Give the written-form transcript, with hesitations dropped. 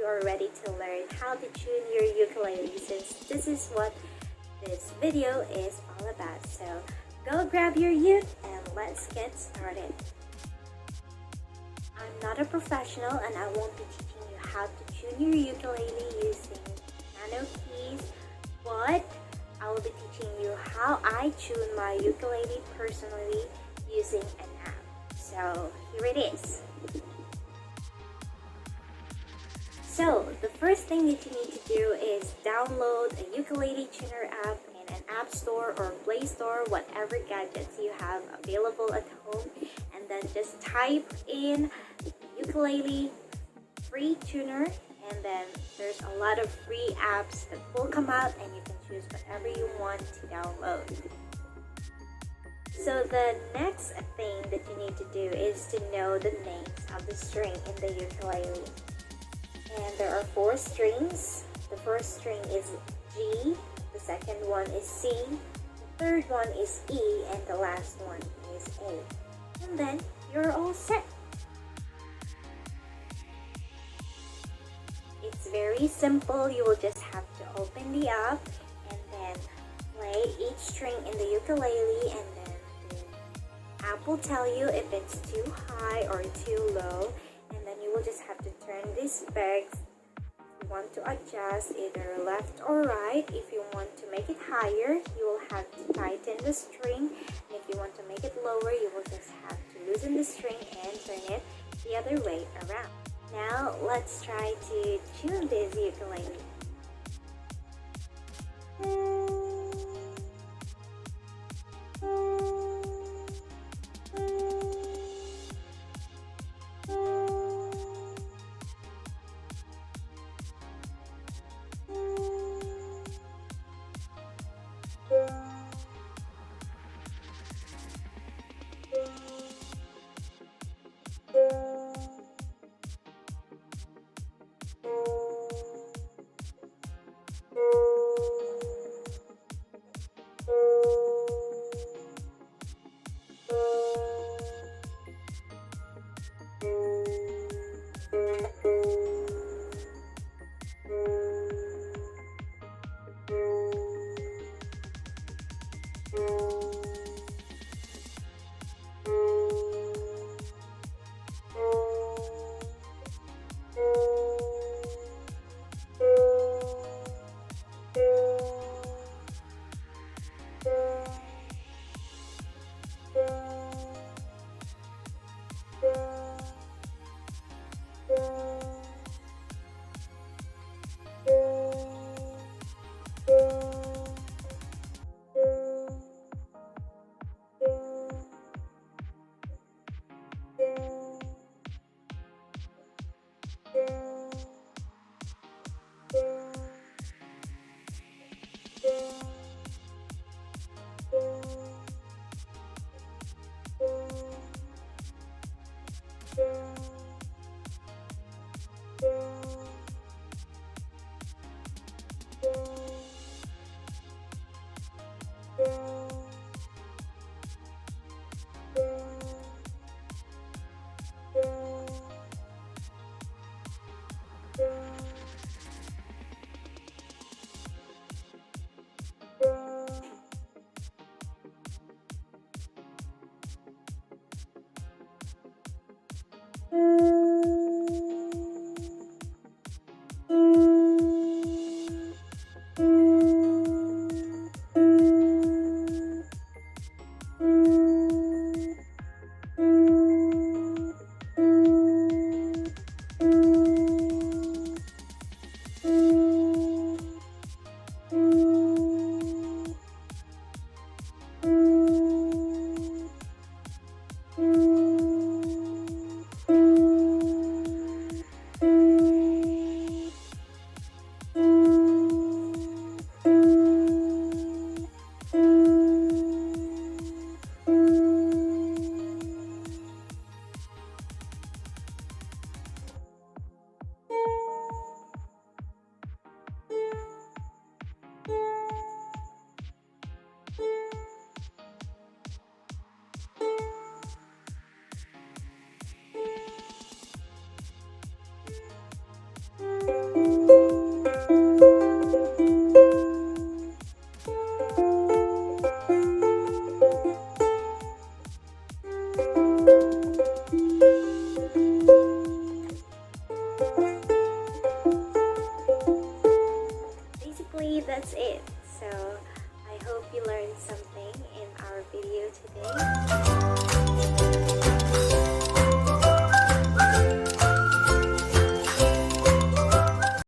are ready to learn how to tune your ukulele, since this is what this video is all about. So go grab your uke and let's get started. I'm not a professional and I won't be teaching you how to tune your ukulele using piano keys, but I will be teaching you how I tune my ukulele personally using an app. So here it is. So the first thing that you need to do is download a ukulele tuner app in an app store or Play Store, whatever gadgets you have available at home, and then just type in ukulele free tuner, and then there's a lot of free apps that will come out and you can choose whatever you want to download. So the next thing that you need to do is to know the names of the string in the ukulele. And there are 4 strings. The first string is G, the second one is C, the third one is E, and the last one is A. And then you're all set. It's very simple. You will just have to open the app and then play each string in the ukulele, and then the app will tell you if it's too high or too low, and then you will just have to turn these pegs. If you want to adjust either left or right, if you want to make it higher, you will have to tighten the string, and if you want to make it lower, you will just have to loosen the string and turn it the other way around. Now let's try to tune this ukulele. So I hope you learned something in our video today.